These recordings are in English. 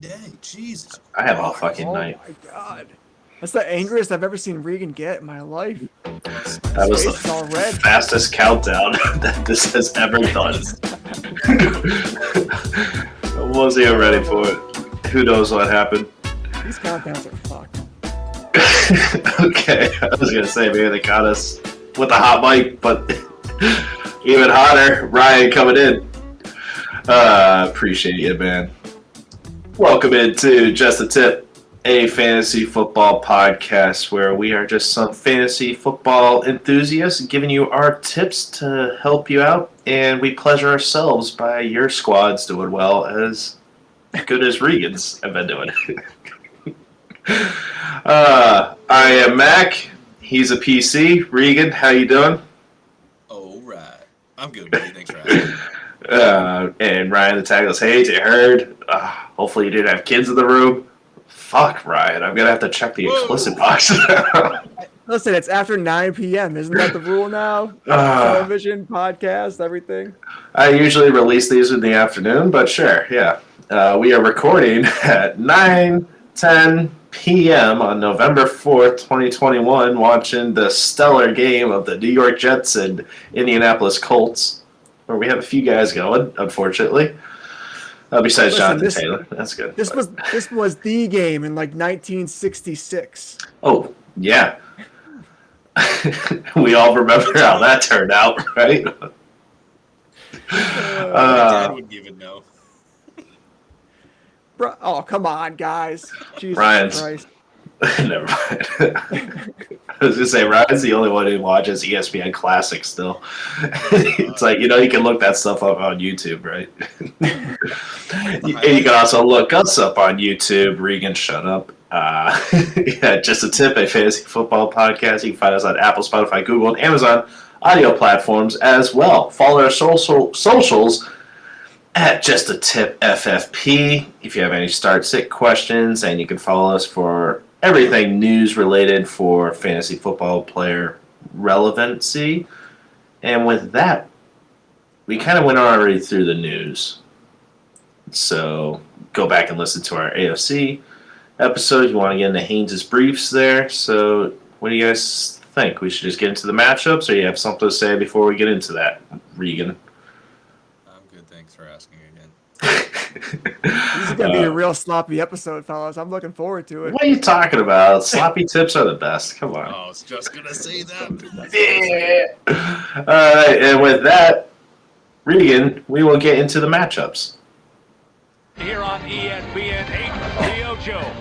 day. Jesus. I have all fucking night. Oh my god. That's the angriest I've ever seen Regan get in my life. That was Face is all the red. fastest countdown that this has ever done. I wasn't even ready for it. Who knows what happened? These countdowns are fucked. Okay, I was gonna say maybe they caught us with a hot mic, but even hotter, Ryan coming in. Appreciate you, man. Welcome into Just a Tip, a fantasy football podcast where we are just some fantasy football enthusiasts giving you our tips to help you out, and we pleasure ourselves by your squads doing well as good as Regan's have been doing. I am Mac. He's a PC. Regan, how you doing? Oh, right. I'm good, buddy. Thanks for asking. And Ryan the tag goes, hey, you heard? Hopefully you didn't have kids in the room. Fuck, Ryan. I'm going to have to check the explicit box. Listen, it's after 9 p.m. Isn't that the rule now? Television, podcast, everything. I usually release these in the afternoon, but sure, yeah. We are recording at 9:10 p.m. on November 4th, 2021, watching the stellar game of the New York Jets and Indianapolis Colts, where we have a few guys going, unfortunately. Besides Jonathan Taylor. That's good. This was the game in like 1966. Oh, yeah. We all remember how that turned out, right? Dad wouldn't even know. Bro, oh, come on, guys. Jesus Ryan's. Christ. Never mind. I was going to say, Ryan's the only one who watches ESPN Classic still. It's like, you can look that stuff up on YouTube, right? And you can also look us up on YouTube. Regan, shut up. Yeah, Just a Tip, a fantasy football podcast. You can find us on Apple, Spotify, Google, and Amazon audio platforms as well. Follow our socials at Just a Tip FFP if you have any start-sit questions, and you can follow us for everything news related for fantasy football player relevancy. And with that, we kind of went already through the news. So go back and listen to our AFC episode. You want to get into Haynes' briefs there. So what do you guys think? We should just get into the matchups, or you have something to say before we get into that, Regan? I'm good. Thanks for asking again. This is going to be a real sloppy episode, fellas. I'm looking forward to it. What are you talking about? Sloppy tips are the best. Come on. I was just going to say that. Yeah. All right, and with that, Regan, we will get into the matchups. Here on ESPN 8, Leo Joe.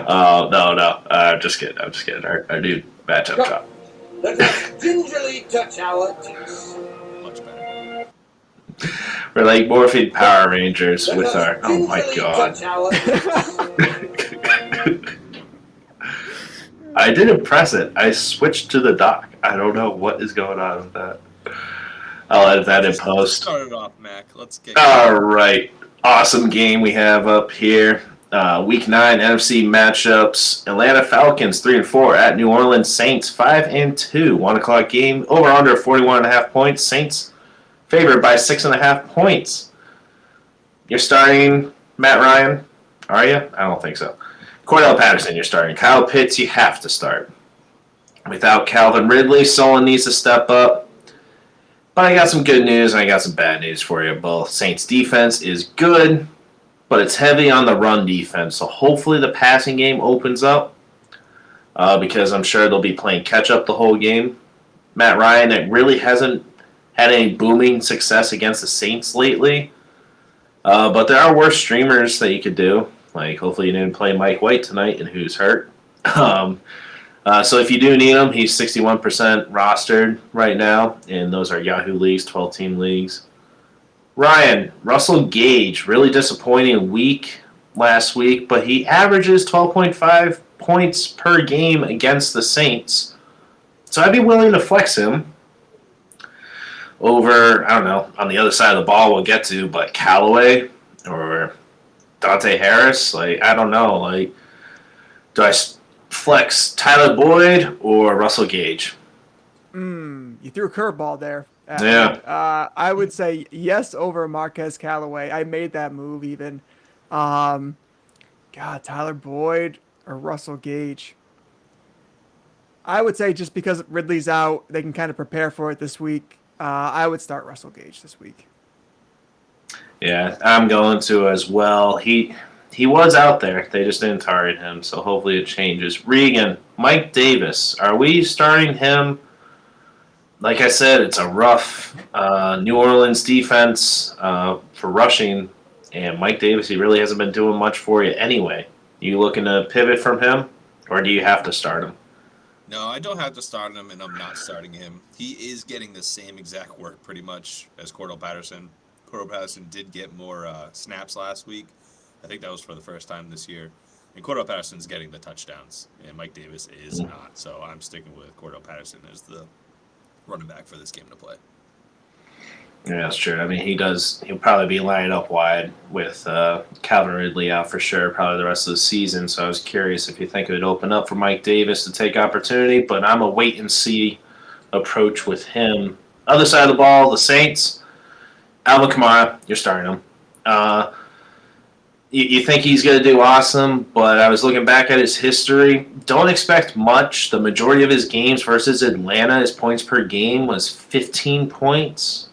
Oh, no. I'm just kidding. Our new matchup drop. Let us gingerly touch our tips. Much better. We're like morphing Power Rangers with our... Oh, my Gingerly God. touch our tips. I didn't press it. I switched to the dock. I don't know what is going on with that. I'll edit that in post. Start it off, Mac. Let's get All right. Awesome game we have up here. Week 9 NFC matchups. Atlanta Falcons 3-4 at New Orleans Saints 5-2. 1 o'clock game. Over under 41.5 points. Saints favored by 6.5 points. You're starting Matt Ryan, are you? I don't think so. Cordell Patterson, you're starting. Kyle Pitts, you have to start. Without Calvin Ridley, someone needs to step up. But I got some good news and I got some bad news for you both. Saints defense is good, but it's heavy on the run defense. So hopefully the passing game opens up because I'm sure they'll be playing catch-up the whole game. Matt Ryan, it really hasn't had any booming success against the Saints lately. But there are worse streamers that you could do. Like, hopefully you didn't play Mike White tonight and who's hurt. So if you do need him, he's 61% rostered right now, and those are Yahoo leagues, 12-team leagues. Ryan, Russell Gage, really disappointing week last week, but he averages 12.5 points per game against the Saints. So I'd be willing to flex him over, I don't know, on the other side of the ball we'll get to, but Callaway or Dante Harris, like, I don't know. Like, do I flex Tyler Boyd or Russell Gage? You threw a curveball there. Yeah. I would say yes over Marquez Callaway. I made that move even. God, Tyler Boyd or Russell Gage. I would say just because Ridley's out, they can kind of prepare for it this week. I would start Russell Gage this week. Yeah, I'm going to as well. He was out there. They just didn't target him, so hopefully it changes. Regan, Mike Davis, are we starting him? Like I said, it's a rough New Orleans defense for rushing, and Mike Davis, he really hasn't been doing much for you anyway. You looking to pivot from him, or do you have to start him? No, I don't have to start him, and I'm not starting him. He is getting the same exact work pretty much as Cordell Patterson. Cordell Patterson did get more snaps last week. I think that was for the first time this year. And Cordell Patterson's getting the touchdowns, and Mike Davis is not. So I'm sticking with Cordell Patterson as the running back for this game to play. Yeah, that's true. I mean, he'll probably be lining up wide with Calvin Ridley out for sure, probably the rest of the season. So I was curious if you think it would open up for Mike Davis to take opportunity, but I'm a wait and see approach with him. Other side of the ball, the Saints, Alvin Kamara, you're starting him. You think he's going to do awesome, but I was looking back at his history. Don't expect much. The majority of his games versus Atlanta, his points per game was 15 points.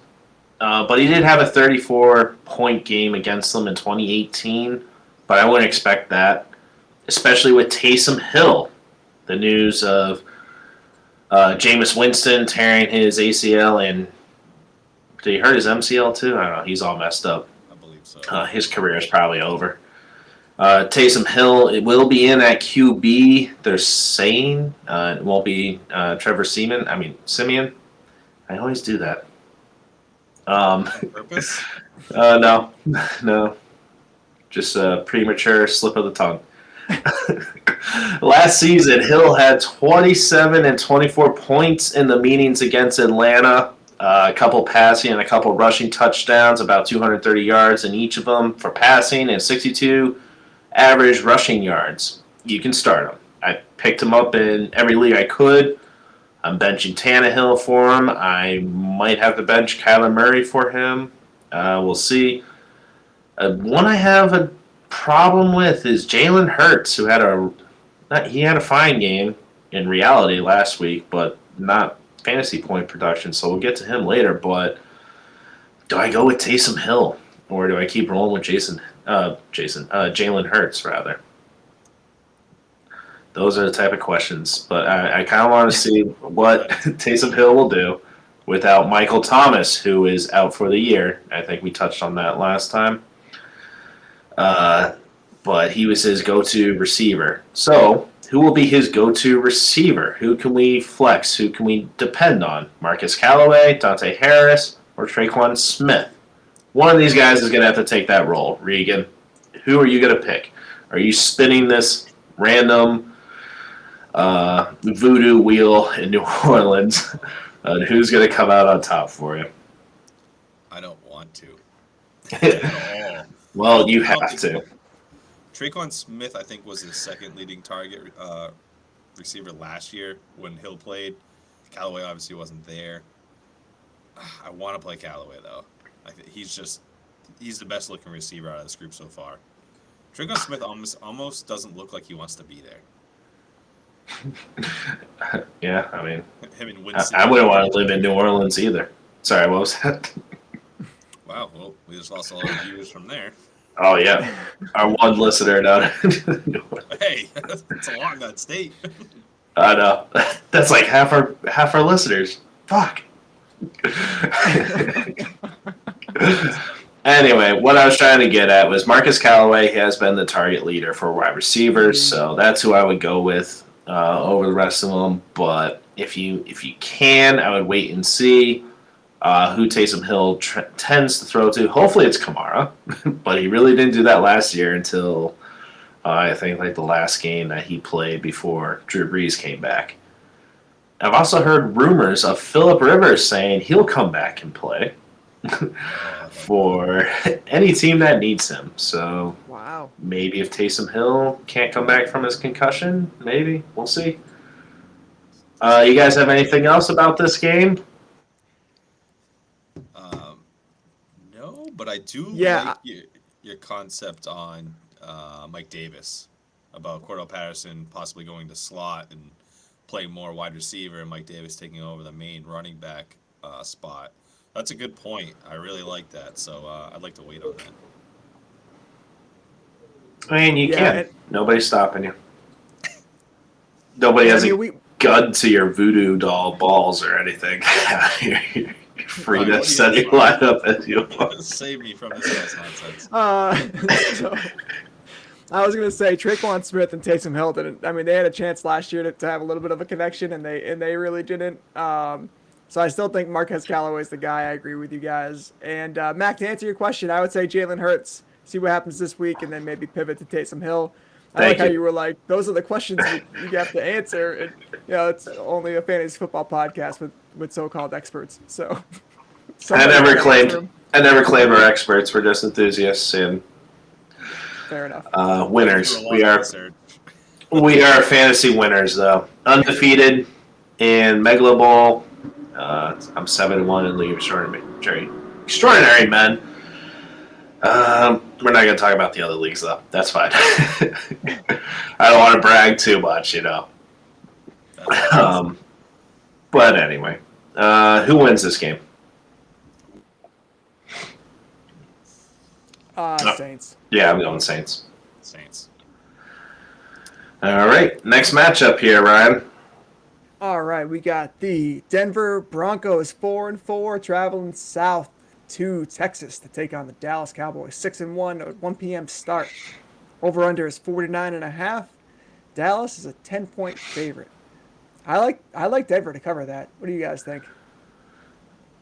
But he did have a 34-point game against them in 2018. But I wouldn't expect that, especially with Taysom Hill. The news of Jameis Winston tearing his ACL and did he hurt his MCL too? I don't know. He's all messed up. I believe so. His career is probably over. Taysom Hill, it will be in at QB. They're saying it won't be Trevor Siemian. I always do that. On purpose? No. Just a premature slip of the tongue. Last season, Hill had 27 and 24 points in the meetings against Atlanta. A couple passing and a couple rushing touchdowns, about 230 yards in each of them for passing and 62 average rushing yards. You can start him. I picked him up in every league I could. I'm benching Tannehill for him. I might have to bench Kyler Murray for him. We'll see. One I have a problem with is Jalen Hurts, who had a fine game in reality last week, but not fantasy point production. So we'll get to him later. But do I go with Taysom Hill, or do I keep rolling with Jalen Hurts rather? Those are the type of questions, but I kind of want to see what Taysom Hill will do without Michael Thomas, who is out for the year. I think we touched on that last time. But he was his go-to receiver. So who will be his go-to receiver? Who can we flex? Who can we depend on? Marcus Callaway, Dante Harris, or Traquan Smith? One of these guys is going to have to take that role. Regan, who are you going to pick? Are you spinning this random voodoo wheel in New Orleans? Who's going to come out on top for you? I don't want to. At all. Well, you have to. Traquan Smith, I think, was his second leading target receiver last year when Hill played. Callaway obviously wasn't there. I want to play Callaway, though. He's the best looking receiver out of this group so far. Traquan Smith almost doesn't look like he wants to be there. Yeah, I mean, Him and Winston. I wouldn't want to live in New Orleans either. Sorry, what was that? Wow, well, we just lost a lot of viewers from there. Oh, yeah. Our one listener down in New Orleans. Hey, it's along that state. I know. That's like half our listeners. Fuck. Anyway, what I was trying to get at was Marcus Callaway has been the target leader for wide receivers, so that's who I would go with over the rest of them. But if you can, I would wait and see who Taysom Hill tends to throw to. Hopefully it's Kamara, but he really didn't do that last year until I think like the last game that he played before Drew Brees came back. I've also heard rumors of Phillip Rivers saying he'll come back and play for any team that needs him. So Wow. maybe if Taysom Hill can't come back from his concussion, maybe. We'll see. You guys have anything else about this game? No, but I do Yeah. like you. your concept on Mike Davis about Cordell Patterson possibly going to slot and playing more wide receiver, and Mike Davis taking over the main running back spot. That's a good point. I really like that. So I'd like to wait on that. I mean, you Yeah, can. Nobody's stopping you. Nobody has a gun to your voodoo doll balls or anything. You're free to set your lineup as you want. Save me from this guy's nonsense. So, I was gonna say Traquan Smith and Taysom Hill didn't. I mean, they had a chance last year to have a little bit of a connection, and they really didn't. So I still think Marquez Callaway's the guy. I agree with you guys. And Mac, to answer your question, I would say Jalen Hurts. See what happens this week, and then maybe pivot to Taysom Hill. I like how you were like, those are the questions you have to answer. And, it's only a fantasy football podcast with so-called experts. So I never claimed we're experts. We're just enthusiasts and fair enough. Winners. We are fantasy winners, though. Undefeated in Megalo Bowl. I'm 7-1 in League of Extraordinary Men. We're not going to talk about the other leagues, though. That's fine. I don't want to brag too much, But anyway, who wins this game? Saints. Yeah, I'm going Saints. Saints. All right, next matchup here, Ryan. All right, we got the Denver Broncos 4-4 traveling south to Texas to take on the Dallas Cowboys 6-1 at 1 p.m. start. Over under is 49.5. Dallas is a 10-point favorite. I like Denver to cover that. What do you guys think?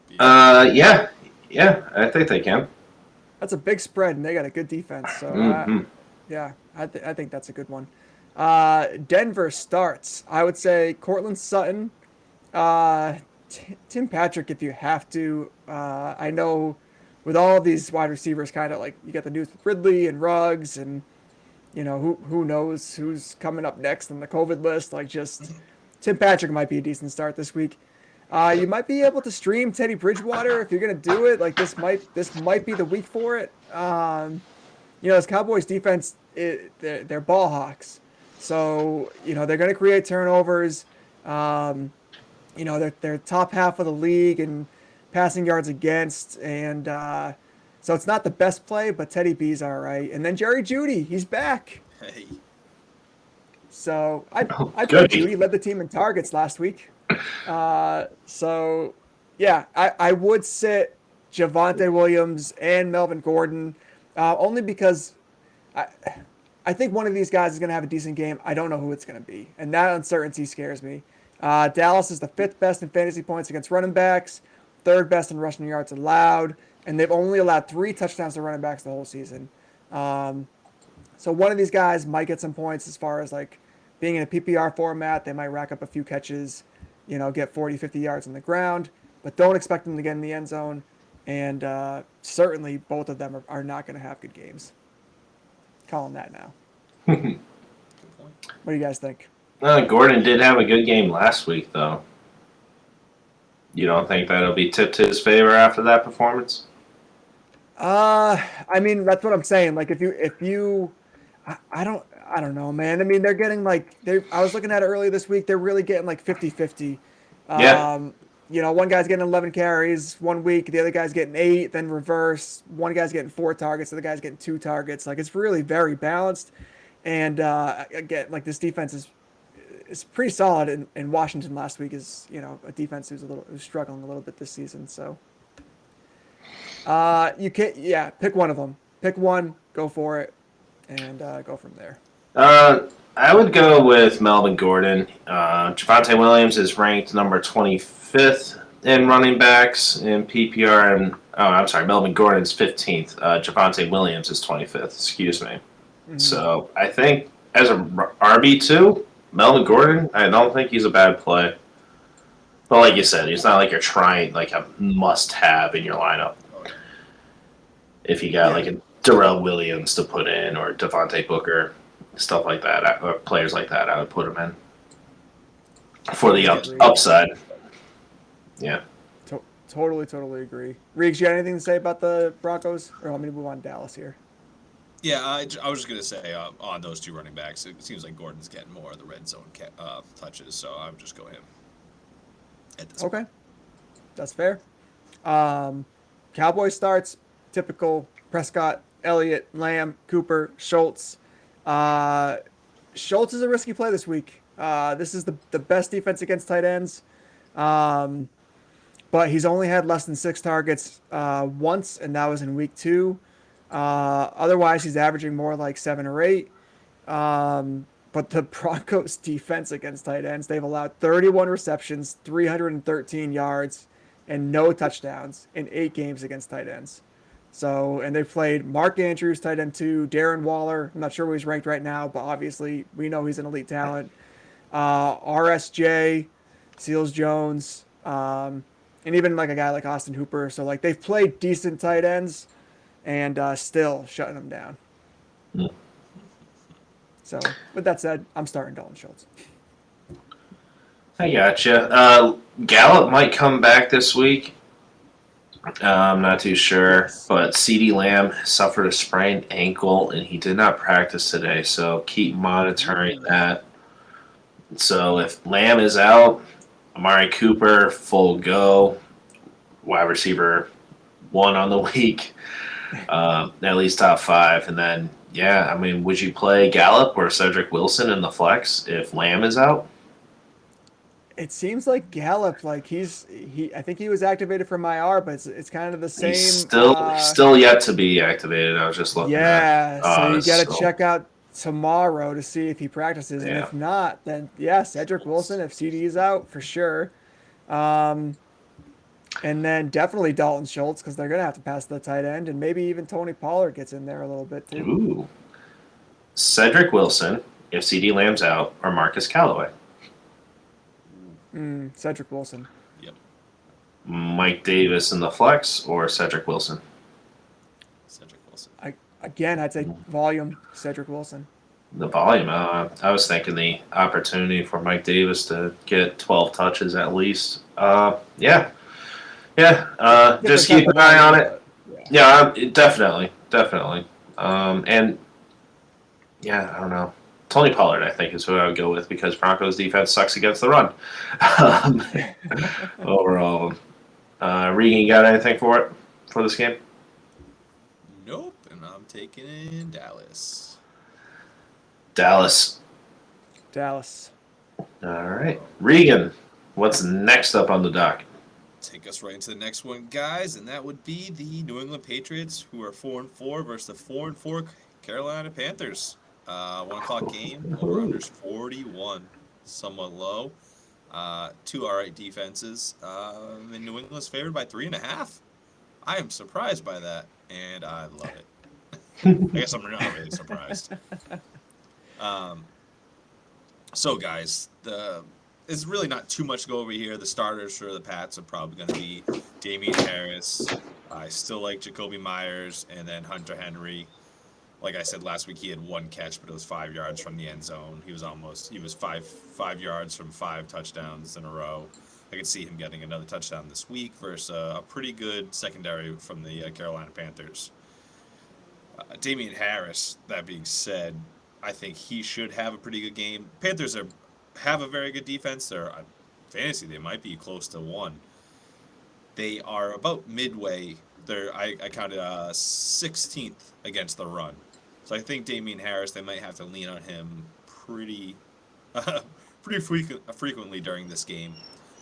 Yeah, I think they can. That's a big spread, and they got a good defense. So I think that's a good one. Denver starts. I would say Cortland Sutton, Tim Patrick if you have to. I know with all of these wide receivers, kind of like you got the news with Ridley and Ruggs, and who knows who's coming up next on the COVID list. Like just Tim Patrick might be a decent start this week. You might be able to stream Teddy Bridgewater if you're gonna do it. Like this might be the week for it. This Cowboys defense, they're ball hawks, so they're gonna create turnovers. They're top half of the league in passing yards against, and so it's not the best play, but Teddy B's all right. And then Jerry Jeudy, he's back. Hey. So I thought Jeudy led the team in targets last week. I would sit Javonte Williams and Melvin Gordon, only because I think one of these guys is going to have a decent game. I don't know who it's going to be, and that uncertainty scares me. Dallas is the 5th best in fantasy points against running backs, 3rd best in rushing yards allowed, and they've only allowed 3 touchdowns to running backs the whole season. So one of these guys might get some points as far as like being in a PPR format. They might rack up a few catches, get 40, 50 yards on the ground, but don't expect them to get in the end zone. And certainly both of them are not going to have good games. Calling that now. What do you guys think? Gordon did have a good game last week, though. You don't think that'll be tipped to his favor after that performance? I mean, that's what I'm saying. Like, if you, I don't know, man. I mean, they're getting I was looking at it earlier this week. They're really getting like 50-50. Yeah. One guy's getting 11 carries one week, the other guy's getting 8, then reverse. One guy's getting 4 targets, the other guy's getting 2 targets. Like, it's really very balanced. And again, like this defense is pretty solid. And Washington last week is a defense who's struggling a little bit this season. So you can't pick one of them. Pick one, go for it, and go from there. I would go with Melvin Gordon. Javonte Williams is ranked number 25th in running backs in PPR, and Melvin Gordon's 15th. Javonte Williams is 25th. Excuse me. Mm-hmm. So I think as a RB2, Melvin Gordon, I don't think he's a bad play. But like you said, he's not like you're trying like a must-have in your lineup. If you got like a Darrell Williams to put in or Devontae Booker, stuff like that, or players like that, I would put him in for the upside. Yeah. Totally agree. Riggs, you got anything to say about the Broncos? Or want me to move on to Dallas here? Yeah, I was just going to say on those two running backs, it seems like Gordon's getting more of the red zone touches, so I would just go him at this Okay, point. that's fair. Cowboy starts, typical Prescott, Elliott, Lamb, Cooper, Schultz. Uh, Schultz is a risky play this week. This is the best defense against tight ends. Um, but he's only had less than 6 targets once, and that was in week 2. Otherwise, he's averaging more like 7 or 8. But the Broncos defense against tight ends, they've allowed 31 receptions, 313 yards, and no touchdowns in 8 games against tight ends. So, and they've played Mark Andrews, tight end 2, Darren Waller. I'm not sure where he's ranked right now, but obviously we know he's an elite talent. RSJ, Seals Jones, and even like a guy like Austin Hooper. So, like, they've played decent tight ends and still shutting them down. So, with that said, I'm starting Dalton Schultz. I gotcha. Gallup might come back this week. I'm not too sure, Yes. but CeeDee Lamb suffered a sprained ankle and he did not practice today, so keep monitoring that. So if Lamb is out, Amari Cooper, full go, wide receiver 1 on the week, at least top 5. And then, yeah, I mean, would you play Gallup or Cedric Wilson in the flex if Lamb is out? It seems like Gallup, like I think he was activated from IR, but it's kind of the same. He's still yet to be activated. I was just looking yeah, at. so you got to check out tomorrow to see if he practices, and Yeah. if not, then yeah, Cedric Wilson if CD is out for sure. And then definitely Dalton Schultz because they're gonna have to pass the tight end, and maybe even Tony Pollard gets in there a little bit too. Ooh. Cedric Wilson if CD Lamb's out or Marcus Callaway. Cedric Wilson. Yep, Mike Davis in the flex or Cedric Wilson? Cedric Wilson. I'd say volume Cedric Wilson. The volume. I was thinking the opportunity for Mike Davis to get 12 touches at least. Yeah. Just keep an eye on it. Yeah, definitely. And yeah, I don't know. Tony Pollard, I think, is who I would go with because Broncos defense sucks against the run. Overall, Regan, you got anything for this game? Nope, and I'm taking in Dallas. Dallas. All right, Regan. What's next up on the dock? Take us right into the next one, guys, and that would be the New England Patriots, who are 4-4 versus the 4-4 Carolina Panthers. 1 o'clock game, over unders 41, somewhat low. 2 all right defenses. And New England's favored by 3.5. I am surprised by that, and I love it. I guess I'm not really surprised. So, guys, it's really not too much to go over here. The starters for the Pats are probably going to be Damian Harris. I still like Jacoby Myers, and then Hunter Henry. Like I said last week, he had 1 catch, but it was 5 yards from the end zone. He was 5 yards from 5 touchdowns in a row. I could see him getting another touchdown this week versus a pretty good secondary from the Carolina Panthers. Damian Harris, that being said, I think he should have a pretty good game. Panthers have a very good defense. Fantasy, they might be close to 1. They are about midway. I counted 16th against the run. So I think Damian Harris, they might have to lean on him pretty frequently during this game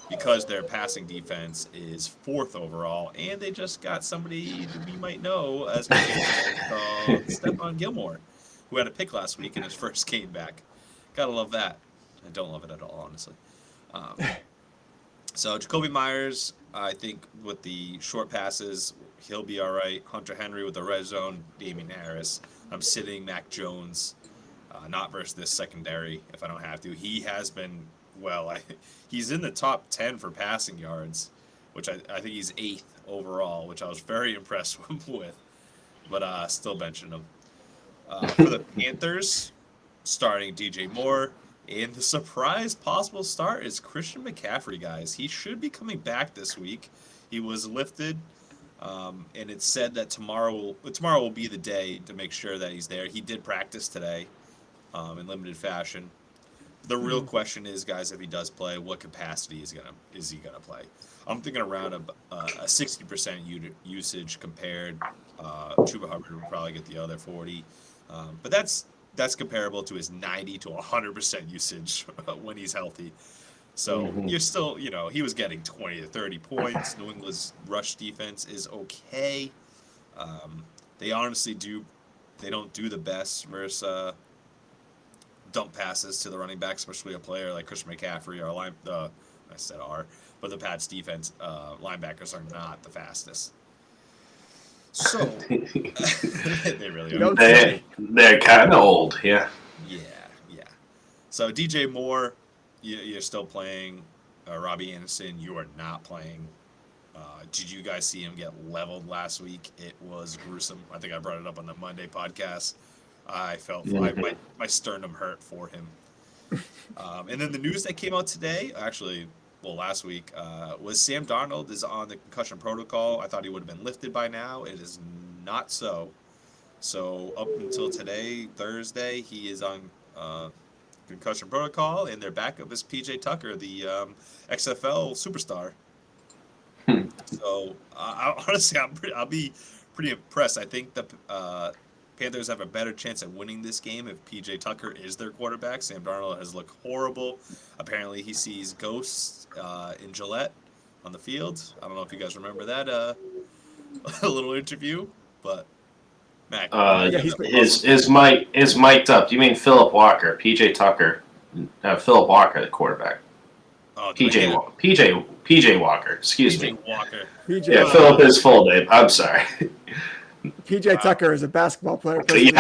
because their passing defense is 4th overall, and they just got somebody that we might know as called Stephon Gilmore, who had a pick last week in his first game back. Gotta love that. I don't love it at all, honestly. So Jacoby Myers, I think with the short passes, he'll be all right. Hunter Henry with the red zone, Damian Harris. I'm sitting Mac Jones, not versus this secondary if I don't have to. He has been, he's in the top 10 for passing yards, which I think he's 8th overall, which I was very impressed with, but still benching him. For the Panthers, starting DJ Moore. And the surprise possible start is Christian McCaffrey, guys. He should be coming back this week. He was lifted And it's said that tomorrow will be the day to make sure that he's there. He did practice today in limited fashion. The real question is, guys, if he does play, what capacity is he gonna play? I'm thinking around a 60% usage compared. Chuba Hubbard will probably get the other 40, but that's comparable to his 90 to 100% usage when he's healthy. So you're still, he was getting 20 to 30 points. New England's rush defense is okay. They honestly don't do the best versus dump passes to the running back, especially a player like Christian McCaffrey or but the Pats defense linebackers are not the fastest. So they really are. They're kind of old, yeah. Yeah. So DJ Moore, you're still playing. Robbie Anderson, you are not playing. Did you guys see him get leveled last week? It was gruesome. I think I brought it up on the Monday podcast. I felt my sternum hurt for him. And then the news that came out today, last week, was Sam Darnold is on the concussion protocol. I thought he would have been lifted by now. It is not so. So up until today, Thursday, he is on concussion protocol, and their backup is PJ Tucker, the XFL superstar. So honestly, I'll be pretty impressed. I think the Panthers have a better chance at winning this game if PJ Tucker is their quarterback. Sam Darnold has looked horrible. Apparently, he sees ghosts in Gillette on the field. I don't know if you guys remember that little interview, but Mac. Is mic'd up. Do you mean Philip Walker? PJ Tucker. Philip Walker, the quarterback. Oh, PJ Walker. Excuse me. Walker. Philip is full name. I'm sorry. PJ Tucker is a basketball player. He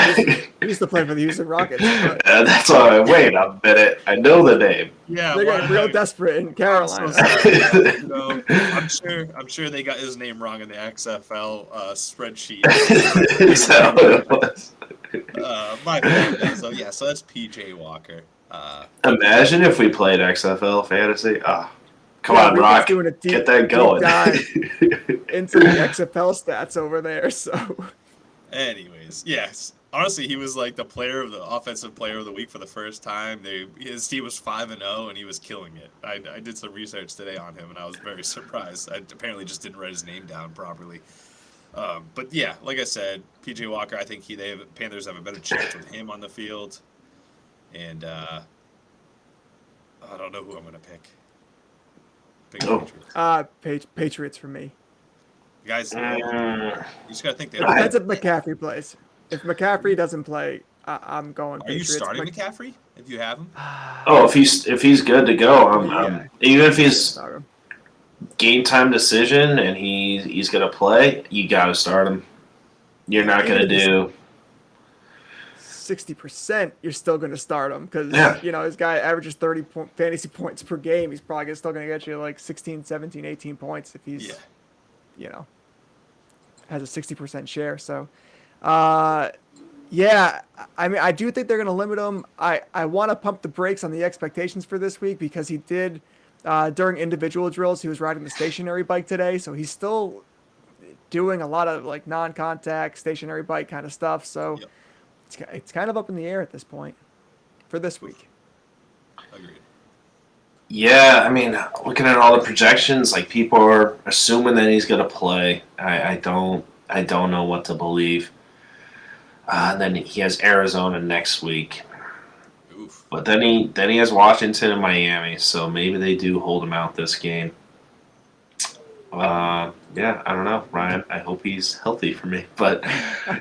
used to play for the Houston Rockets. That's why. Wait a minute. I know the name. Yeah, they got real desperate in Carolina. I'm sure they got his name wrong in the XFL spreadsheet. Is that what it was? My bad. So that's PJ Walker. Imagine if we played XFL fantasy. Come on, Rock. Get that going. Into the XFL stats over there. So, anyways, yes. Honestly, he was like the offensive player of the week for the first time. His team was 5-0, and he was killing it. I did some research today on him, and I was very surprised. I apparently just didn't write his name down properly. But yeah, like I said, PJ Walker. I think Panthers have a better chance with him on the field, and I don't know who I'm gonna pick. Patriots for me. Guys, you just gotta think. Depends if McCaffrey plays. If McCaffrey doesn't play, I'm going. Are Patriots. you starting McCaffrey if you have him? If he's good to go, even if he's game time decision and he's gonna play, you gotta start him. You're not gonna do 60%. You're still gonna start him because this guy averages 30 fantasy points per game. He's probably still gonna get you like 16, 17, 18 points if he's has a 60% share. So, I mean, I do think they're going to limit him. I want to pump the brakes on the expectations for this week because he did, during individual drills, he was riding the stationary bike today. So he's still doing a lot of like non-contact stationary bike kind of stuff. So it's kind of up in the air at this point for this week. Agreed. Yeah, I mean, looking at all the projections, like people are assuming that he's going to play. I don't know what to believe. And then he has Arizona next week. Oof. But then he has Washington and Miami, so maybe they do hold him out this game. I don't know, Ryan. I hope he's healthy for me, but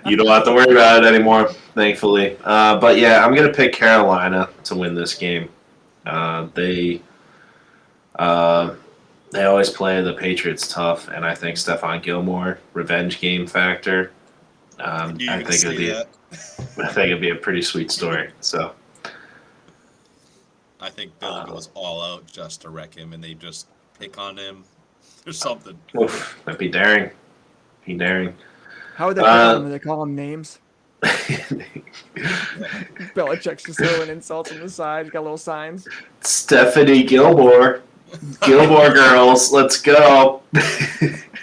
you don't have to worry about it anymore, thankfully. But yeah, I'm gonna pick Carolina to win this game. They always play the Patriots tough, and I think Stephon Gilmore revenge game factor. I think it'd be a pretty sweet story. So I think Bill goes all out just to wreck him, and they just pick on him or something. Oof, that'd be daring. Be daring. How would they call him? Would they call him names? Belichick's just throwing insults on the side. He's got little signs. Stephanie Gilmore. Gilmore girls, let's go.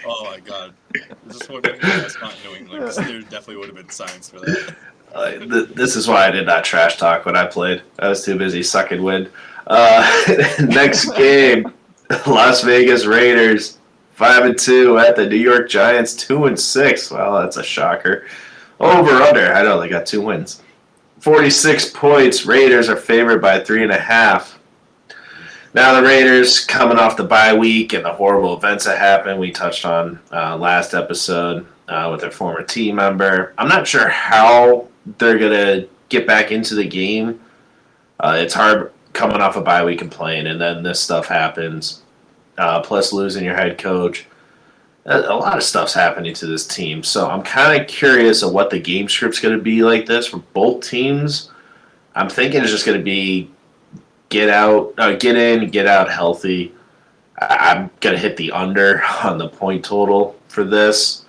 Oh my god. Is this one that's not New England? Because there definitely would have been signs for that. This is why I did not trash talk when I played. I was too busy sucking wind. Next game, Las Vegas Raiders 5-2 at the New York Giants 2-6. Well, that's a shocker. Over under. I know they got 2 wins. 46 points. Raiders are favored by 3.5. Now the Raiders coming off the bye week and the horrible events that happened. We touched on last episode with their former team member. I'm not sure how they're gonna get back into the game. It's hard coming off a bye week and playing, and then this stuff happens. Plus losing your head coach. A lot of stuff's happening to this team. So I'm kind of curious of what the game script's going to be like this for both teams. I'm thinking it's just going to be get in, get out healthy. I'm going to hit the under on the point total for this.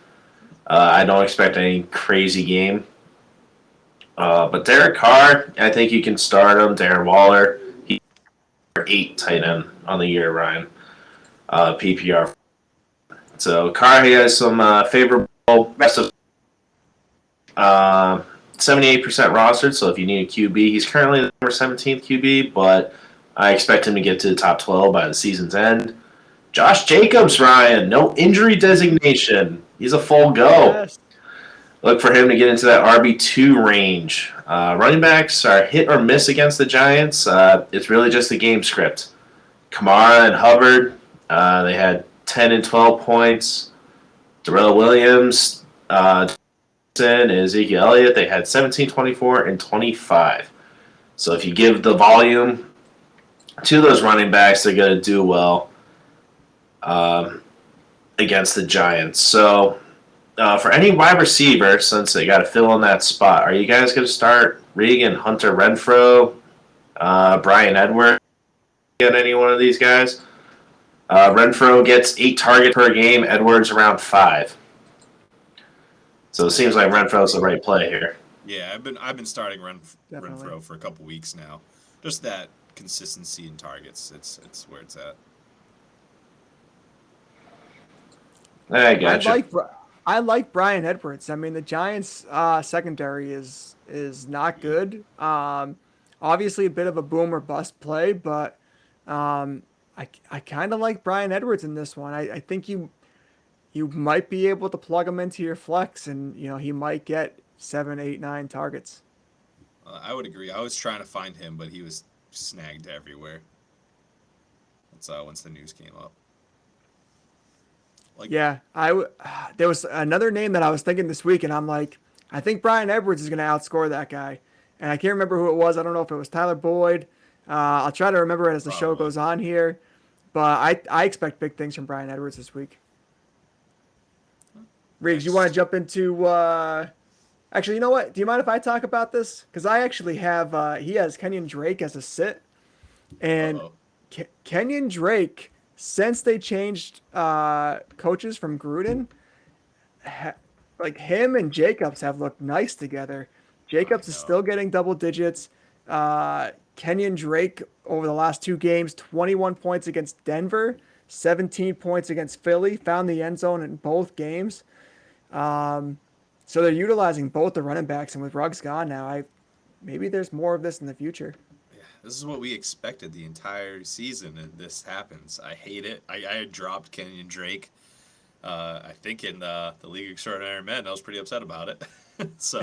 I don't expect any crazy game. But Derek Carr, I think you can start him. Darren Waller, he's 8 tight end on the year, Ryan. PPR. So Carr has some favorable rest of 78% rostered. So if you need a QB, he's currently the number 17th QB, but I expect him to get to the top 12 by the season's end. Josh Jacobs, Ryan, no injury designation. He's a full go. Yes. Look for him to get into that RB2 range. Running backs are hit or miss against the Giants. It's really just the game script. Kamara and Hubbard, they had 10 and 12 points. Darrell Williams, and Ezekiel Elliott, they had 17, 24, and 25. So if you give the volume to those running backs, they're going to do well against the Giants. So for any wide receiver, since they got to fill in that spot, are you guys going to start Regan, Hunter Renfrow, Brian Edwards, get any one of these guys? Renfrow gets 8 targets per game. Edwards around 5. So it seems like Renfro's the right play here. Yeah, I've been starting Renfrow for a couple weeks now. Just that consistency in targets. It's where it's at. I gotcha. I like Brian Edwards. I mean, the Giants' secondary is not good. Obviously, a bit of a boom or bust play, but I kind of like Brian Edwards in this one. I think you might be able to plug him into your flex, and he might get 7, 8, 9 targets. I would agree. I was trying to find him, but he was snagged everywhere. That's once the news came up. There was another name that I was thinking this week, and I'm like, I think Brian Edwards is going to outscore that guy, and I can't remember who it was. I don't know if it was Tyler Boyd. I'll try to remember it as the show goes on here, but I expect big things from Brian Edwards this week. Riggs, you want to jump into? Actually, you know what? Do you mind if I talk about this? Because I actually have. He has Kenyon Drake as a sit, and Kenyon Drake, since they changed coaches from Gruden, like him and Jacobs have looked nice together. Jacobs is still getting double digits. Kenyon Drake over the last 2 games, 21 points against Denver, 17 points against Philly, found the end zone in both games. So they're utilizing both the running backs, and with Ruggs gone now, maybe there's more of this in the future. Yeah, this is what we expected the entire season, and this happens. I hate it. I had dropped Kenyon Drake. I think in the League Extraordinary Men, I was pretty upset about it. So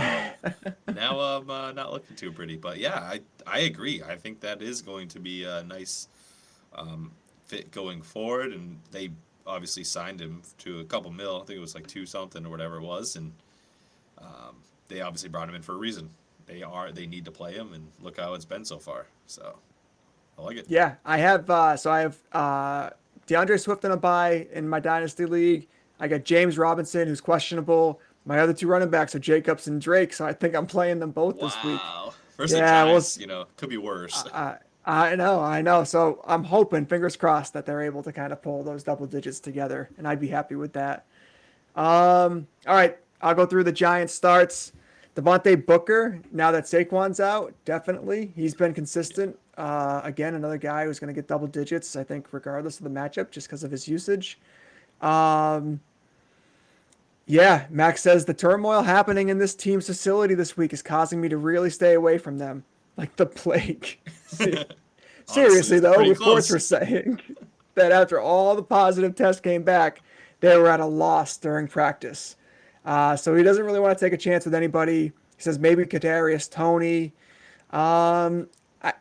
now I'm not looking too pretty. But yeah, I agree. I think that is going to be a nice fit going forward, and they obviously signed him to a couple mil. I think it was like 2 something or whatever it was, and they obviously brought him in for a reason. They need to play him, and look how it's been so far. So I like it. Yeah, I have DeAndre Swift in a bye in my dynasty league. I got James Robinson, who's questionable. My other 2 running backs are Jacobs and Drake, so I think I'm playing them both this week. Wow. Versus the Giants, could be worse. I know. So I'm hoping, fingers crossed, that they're able to kind of pull those double digits together, and I'd be happy with that. All right, I'll go through the Giants starts. Devontae Booker, now that Saquon's out, definitely. He's been consistent. Again, another guy who's going to get double digits, I think, regardless of the matchup, just because of his usage. Yeah, Max says the turmoil happening in this team's facility this week is causing me to really stay away from them, like the plague. Honestly, Seriously, it's though, pretty reports close. were saying that after all the positive tests came back, they were at a loss during practice. So he doesn't really want to take a chance with anybody. He says maybe Kadarius Toney. Um, I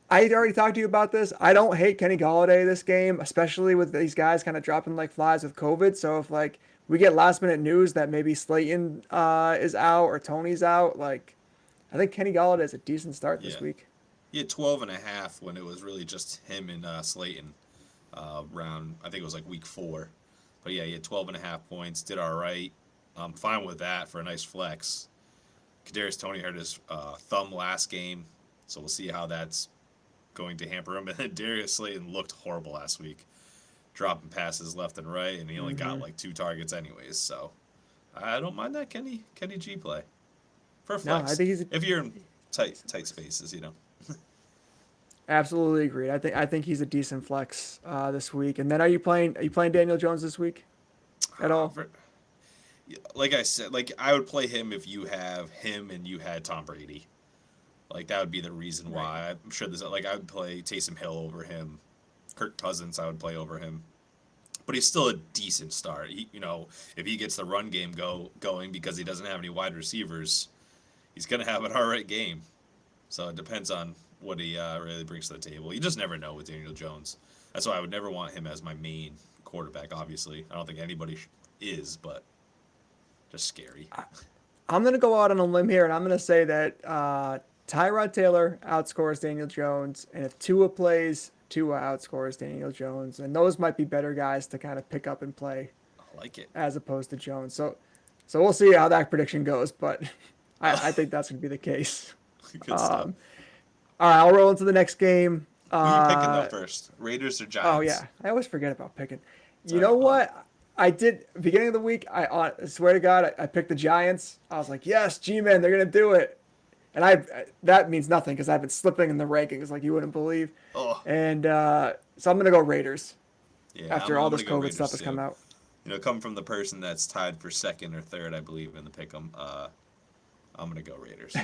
I already talked to you about this. I don't hate Kenny Galladay this game, especially with these guys kind of dropping like flies with COVID. So if like we get last minute news that maybe Slayton is out or Tony's out, like I think Kenny Galladay is a decent start Yeah. this week. He had 12 and a half when it was really just him and Slayton round, I think it was like week 4. But yeah, he had 12 and a half points, did all right. I'm fine with that for a nice flex. Kadarius Toney hurt his thumb last game, so we'll see how that's going to hamper him. And then Darius Slayton looked horrible last week, dropping passes left and right, and he only got like 2 targets anyways. So I don't mind that Kenny G play for a No, flex. I think he's If you're in tight spaces, you know. absolutely agreed. I think he's a decent flex this week. And then are you playing Daniel Jones this week at all? Like I said, like I would play him if you have him and you had Tom Brady. Like that would be the reason why. I'm sure there's like I would play Taysom Hill over him. Kirk Cousins I would play over him. But he's still a decent start. If he gets the run game going because he doesn't have any wide receivers, he's gonna have an alright game. So it depends on what he really brings to the table. You just never know with Daniel Jones. That's why I would never want him as my main quarterback. Obviously, I don't think anybody is, but just scary. I'm going to go out on a limb here, and I'm going to say that Tyrod Taylor outscores Daniel Jones, and if Tua plays, Tua outscores Daniel Jones, and those might be better guys to kind of pick up and play I like it. as opposed to Jones. So we'll see how that prediction goes, but I think that's going to be the case. Good stuff. All right, I'll roll into the next game. Who are you picking though first? Raiders or Giants? Oh yeah, I always forget about picking. You all know right, what? I did beginning of the week. I swear to God, I picked the Giants. I was like, yes, G-man, they're gonna do it. And that means nothing because I've been slipping in the rankings like you wouldn't believe. Oh, And so I'm gonna go Raiders yeah. after I'm all this gonna go COVID Raiders stuff has too. come out. Come from the person that's tied for second or third, I believe, in the pick'em. I'm gonna go Raiders.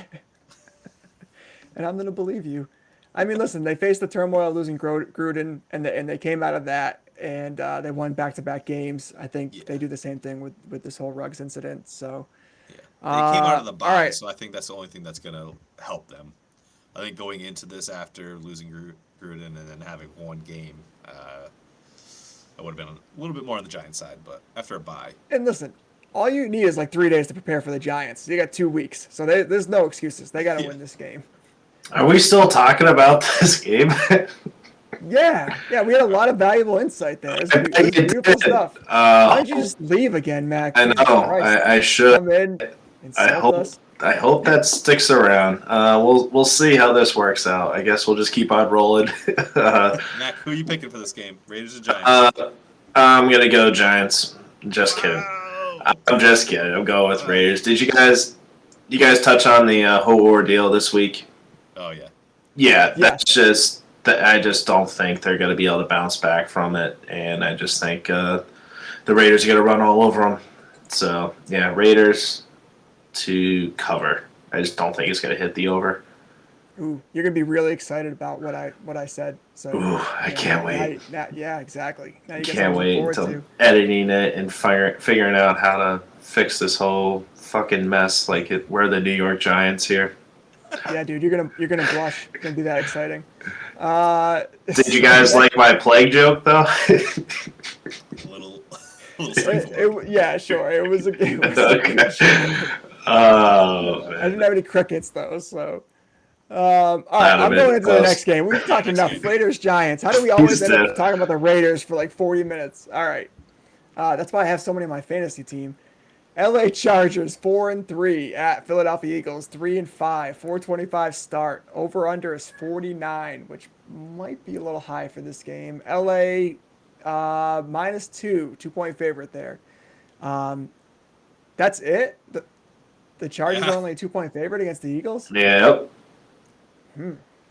And I'm gonna believe you. I mean, listen, they faced the turmoil of losing Gruden, and they came out of that, and they won back-to-back games. I think they do the same thing with this whole Ruggs incident. So Yeah, they came out of the all bye, right. so I think that's the only thing that's gonna help them. I think going into this after losing Gruden and then having one game, I would have been a little bit more on the Giants side, but after a bye, And listen, all you need is like 3 days to prepare for the Giants. You got 2 weeks, so there's no excuses. They got to win this game. Are we still talking about this game? Yeah, we had a lot of valuable insight there. It was beautiful stuff. Why don't you just leave again, Mac? I Jesus know. Christ. I should. Come in, insult us. I hope that sticks around. We'll see how this works out. I guess we'll just keep on rolling. Mac, who are you picking for this game? Raiders or Giants? I'm gonna go Giants. Just kidding. Wow. I'm just kidding. I'm going with Raiders. Did you guys touch on the whole ordeal this week? Oh yeah. Yeah, Yeah. that's just that. I just don't think they're going to be able to bounce back from it, and I just think the Raiders are going to run all over them. So yeah, Raiders to cover. I just don't think it's going to hit the over. Ooh, you're gonna be really excited about what I said. So Ooh, I can't wait. Yeah, exactly. Now you got Can't something to wait look forward until to. editing it and figuring out how to fix this whole fucking mess. Like we're the New York Giants here. Yeah, dude, you're gonna blush. It's gonna be that exciting. Did you guys like my plague joke though? A little straightforward. Yeah, sure. It was a good Okay. show. Oh I man. didn't have any crickets though, so. All right, That'd have I'm been going into the close. next game. We've talked enough. game. Raiders, Giants. How do we always end Instead. up talking about the Raiders for like 40 minutes? All right. That's why I have so many on my fantasy team. L.A. Chargers 4-3 at Philadelphia Eagles 3-5, 425 start. Over under is 49, which might be a little high for this game. L.A. -2, 2-point favorite there. That's it. The Chargers Yeah. are only a 2-point favorite against the Eagles. Yep.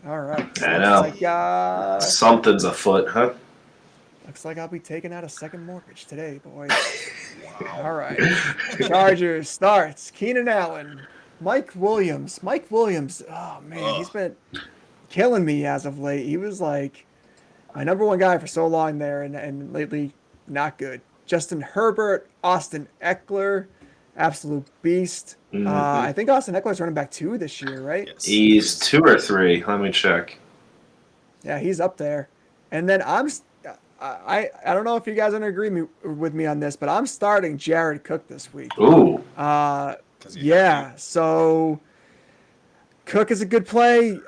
All right. So I it's know. like, Something's afoot, huh? Looks like I'll be taking out a second mortgage today, boys. All right. Chargers starts. Keenan Allen. Mike Williams. Mike Williams. Oh, man. He's been killing me as of late. He was like my number one guy for so long there, and lately, not good. Justin Herbert. Austin Eckler. Absolute beast. I think Austin Eckler's running back 2 this year, right? Yes. He's 2 or 3. Let me check. Yeah, he's up there. And then I don't know if you guys are gonna agree with me on this, but I'm starting Jared Cook this week. Ooh. Yeah. So Cook is a good play.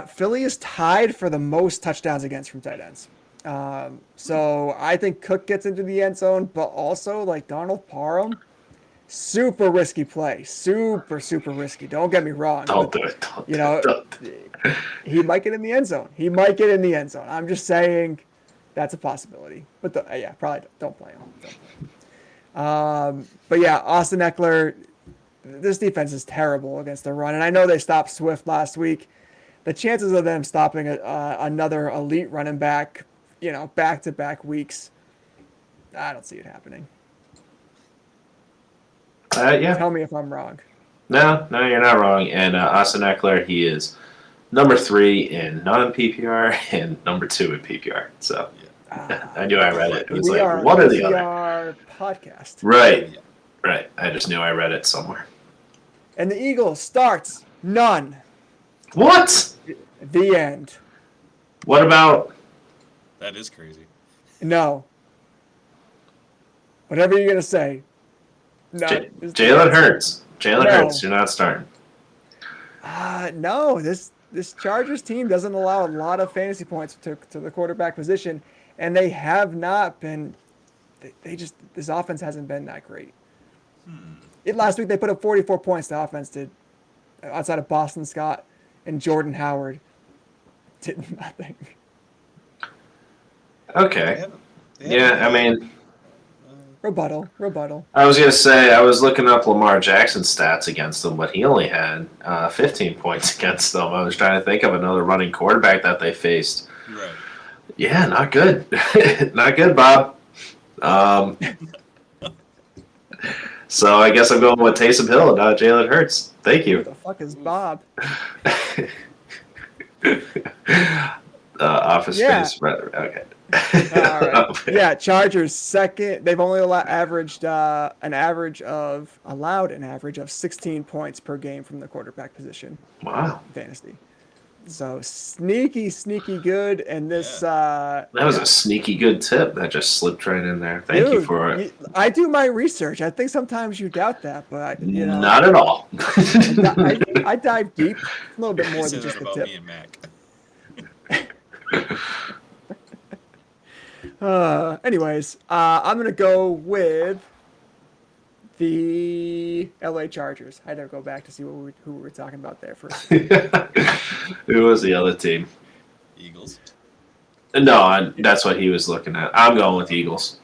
Philly is tied for the most touchdowns against from tight ends. So I think Cook gets into the end zone, but also like Donald Parham, super risky play. Super risky. Don't get me wrong. Don't do it. He might get in the end zone. I'm just saying that's a possibility. But probably don't play him. But yeah, Austin Eckler, this defense is terrible against the run. And I know they stopped Swift last week. The chances of them stopping another elite running back, back-to-back weeks, I don't see it happening. Yeah. Tell me if I'm wrong. No, you're not wrong. And Austin Eckler, he is number 3 in non-PPR and number 2 in PPR. So I knew I read it. It was one or the other. Our podcast. Right. I just knew I read it somewhere. And the Eagles starts none. What? The end. What about? That is crazy. No. Whatever you're gonna say. No. Jalen Hurts. Hurts. You're not starting. No. This Chargers team doesn't allow a lot of fantasy points to the quarterback position, and they have not been. This offense hasn't been that great. Last week they put up 44 points. The offense did, outside of Boston Scott and Jordan Howard, did nothing. Okay. Yeah, I mean. Rebuttal. I was going to say, I was looking up Lamar Jackson's stats against them, but he only had 15 points against them. I was trying to think of another running quarterback that they faced. Right. Yeah, not good. Not good, Bob. So I guess I'm going with Taysom Hill and not Jalen Hurts. Thank you. Who the fuck is Bob? Office Space. Rather. Okay. All right. Yeah, Chargers second. They've only allowed an average of 16 points per game from the quarterback position. Wow. Fantasy. So sneaky good. And this that was a sneaky good tip that just slipped right in there. Thank you for it. I do my research. I think sometimes you doubt that, but not at all. I dive deep a little bit more than just the tip. Me and Mac. Anyways, I'm going to go with the L.A. Chargers. I had to go back to see who we were talking about there first. Who was the other team? Eagles. No, that's what he was looking at. I'm going with Eagles.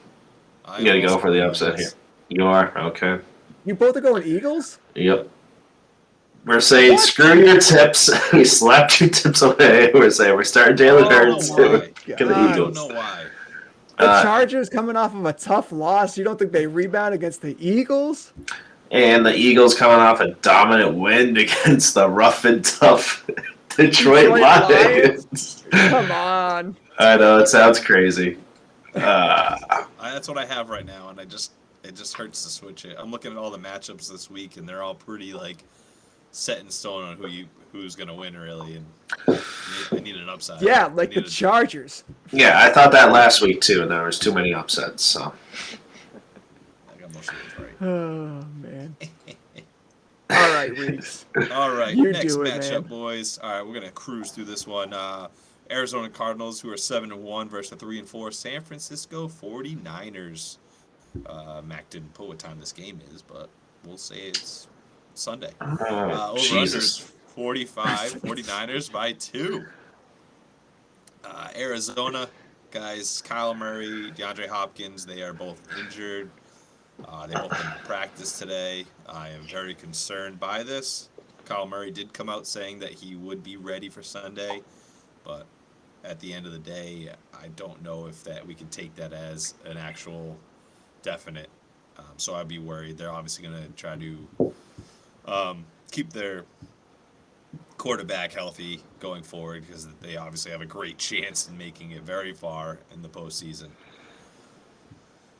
You got to go for the upset here. You are? Okay. You both are going Eagles? Yep. We're saying, screw your tips. We slapped your tips away. We're saying we're starting Jalen Hurts. I Eagles. don't know why. The Chargers coming off of a tough loss. You don't think they rebound against the Eagles? And the Eagles coming off a dominant win against the rough and tough Detroit Lions. Come on. I know, it sounds crazy. That's what I have right now, and it just hurts to switch it. I'm looking at all the matchups this week, and they're all pretty set in stone on who's going to win, really. And I need an upside. Yeah, like the Chargers. Yeah, I thought that last week, too, and there was too many upsets. So. I got most of those right. Oh, man. All right, Reeves. All right, You next do it, matchup, man. boys. All right, we're going to cruise through this one. Arizona Cardinals, who are 7-1 versus the 3-4 San Francisco 49ers. Mac didn't put what time this game is, but we'll say it's Sunday. Over-unders 45, 49ers by 2. Arizona, guys, Kyle Murray, DeAndre Hopkins, they are both injured. They both didn't practice today. I am very concerned by this. Kyle Murray did come out saying that he would be ready for Sunday, but at the end of the day, I don't know if that we can take that as an actual definite. So I'd be worried. They're obviously going to try to keep their quarterback healthy going forward because they obviously have a great chance in making it very far in the postseason.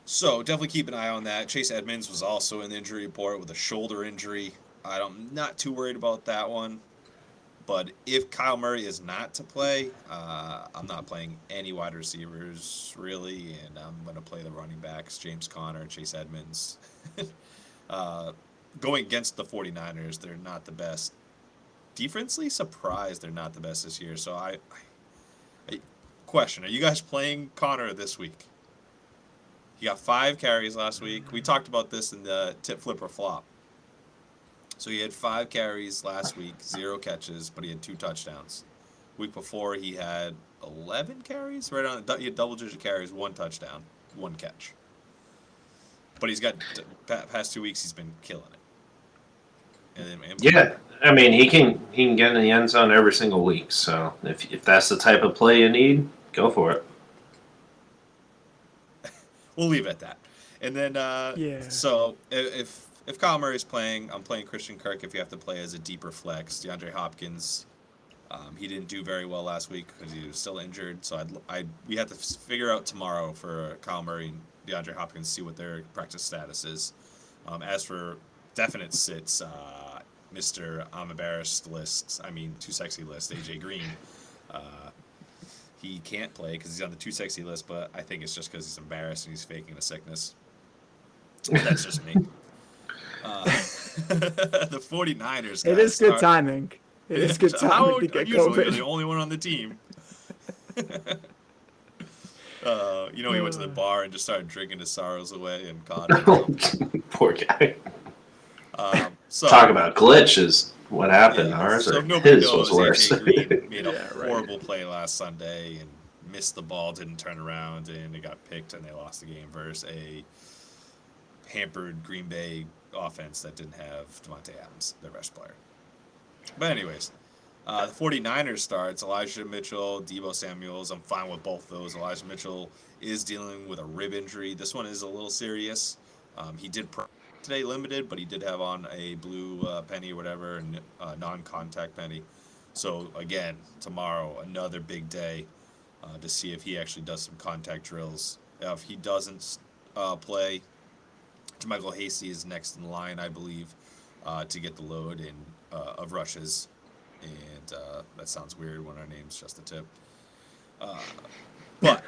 So definitely keep an eye on that. Chase Edmonds was also in the injury report with a shoulder injury. I'm not too worried about that one. But if Kyle Murray is not to play, I'm not playing any wide receivers really, and I'm going to play the running backs, James Conner, Chase Edmonds. Going against the 49ers, they're not the best. Defensively surprised they're not the best this year. So I question, are you guys playing Conner this week? He got 5 carries last week. We talked about this in the tip, flip, or flop. So he had 5 carries last week, 0 catches, but he had 2 touchdowns. Week before, he had 11 carries, right on. He had double-digit carries, 1 touchdown, 1 catch. But he's got past 2 weeks, he's been killing it. Yeah, I mean he can get in the end zone every single week. So if that's the type of play you need, go for it. We'll leave it at that. And then, so if Kyle Murray's playing, I'm playing Christian Kirk if you have to play as a deeper flex. DeAndre Hopkins, he didn't do very well last week because he was still injured. So we have to figure out tomorrow for Kyle Murray and DeAndre Hopkins, see what their practice status is. As for definite sits, Mr. I'm embarrassed list, Too Sexy list, AJ Green. He can't play because he's on the Too Sexy list, but I think it's just because he's embarrassed and he's faking the sickness. That's just me. The 49ers. It is good timing. It is good timing to get usually COVID. You're the only one on the team. He went to the bar and just started drinking his sorrows away and caught it. Poor guy. So, talk about glitches. What happened? Yeah, Ours so or nobody his knows was worse. AJ Green made a horrible play last Sunday and missed the ball, didn't turn around, and it got picked, and they lost the game versus a hampered Green Bay offense that didn't have Devontae Adams, their best player. But anyways, the 49ers starts Elijah Mitchell, Deebo Samuels. I'm fine with both of those. Elijah Mitchell is dealing with a rib injury. This one is a little serious. He did today limited, but he did have on a blue penny or whatever, non-contact penny. So again, tomorrow, another big day to see if he actually does some contact drills. If he doesn't play, Michael Hasty is next in line, I believe, to get the load of rushes. And that sounds weird when our name's just a tip. But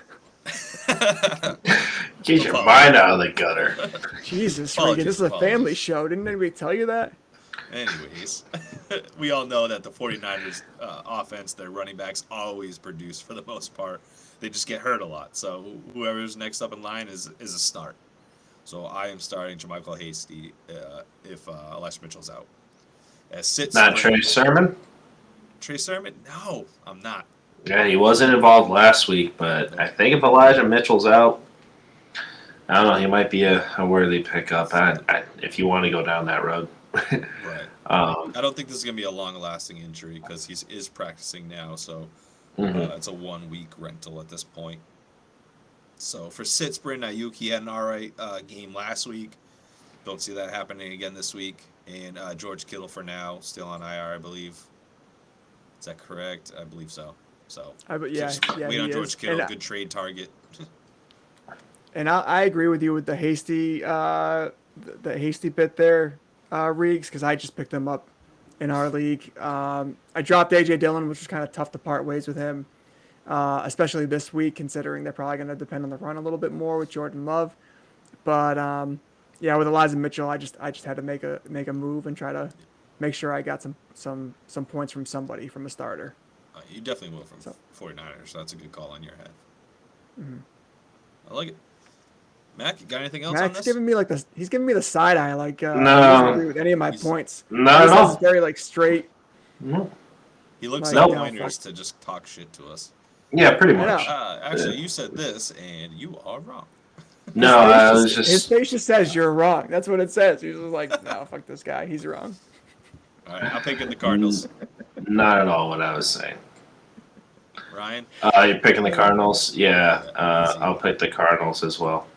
Get your mind out of the gutter. Jesus, Regan, this is a family show. Didn't anybody tell you that? Anyways, we all know that the 49ers offense, their running backs always produce for the most part. They just get hurt a lot. So whoever's next up in line is a start. So I am starting JaMychal Hasty if Elijah Mitchell's out. Not Trey Sermon? Trey Sermon? No, I'm not. Yeah, he wasn't involved last week, but I think if Elijah Mitchell's out, I don't know, he might be a worthy pickup if you want to go down that road. Right. I don't think this is going to be a long-lasting injury because he is practicing now, so it's a 1-week rental at this point. So for sits, Brandon Ayuk, he had an all right game last week. Don't see that happening again this week. And George Kittle for now, still on IR, I believe. Is that correct? I believe so. So wait on George Kittle, good trade target. And I agree with you with the hasty bit there, Reeks, because I just picked him up in our league. I dropped A.J. Dillon, which was kind of tough to part ways with him, especially this week, considering they're probably going to depend on the run a little bit more with Jordan Love. But with Elijah Mitchell, I just had to make a move and try to make sure I got some points from somebody, from a starter. You definitely will from 49ers. So that's a good call on your head. Mm-hmm. I like it. Mac, you got anything else Mac's on this? He's giving me the side eye, like no. he doesn't agree with any of my points. No. He's very straight. No. He looks like pointers to just talk shit to us. Yeah, pretty much. Actually, you said this, and you are wrong. No, I was just... His face just says you're wrong. That's what it says. He's just like, no, fuck this guy. He's wrong. All right, I'll pick in the Cardinals. Not at all what I was saying. Ryan? You're picking the Cardinals? Yeah, easy. I'll pick the Cardinals as well.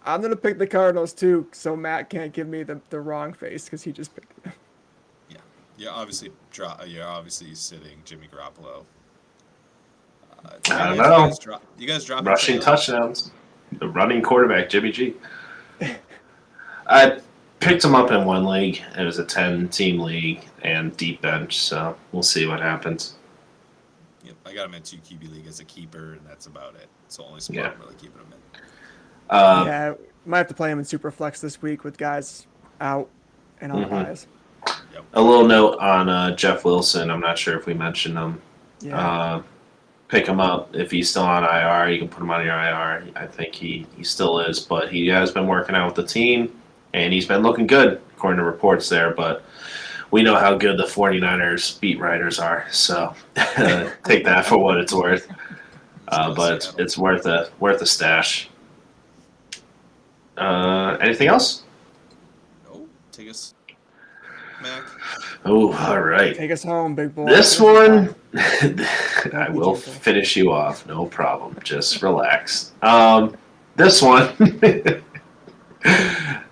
I'm gonna pick the Cardinals too, so Matt can't give me the wrong face because he just picked them. Yeah. You're obviously sitting Jimmy Garoppolo. I don't know. You guys dropping Rushing Tannehill? touchdowns. The running quarterback, Jimmy G. I picked him up in one league. It was a 10-team league and deep bench, so we'll see what happens. Yep, I got him in 2 QB league as a keeper, and that's about it. It's the only spot Yeah. I'm really keeping him in. Yeah, might have to play him in Superflex this week with guys out and on bias. Yep. A little note on Jeff Wilson. I'm not sure if we mentioned him. Yeah. Pick him up if he's still on IR. You can put him on your IR. I think he still is, but he has been working out with the team, and he's been looking good according to reports there. But we know how good the 49ers beat writers are, so take that for what it's worth. But it's worth a stash. Anything else? No, take us, Mac. Oh, all right. Take us home, big boy. This one, I be will gentle. finish you off. No problem. Just relax. This one,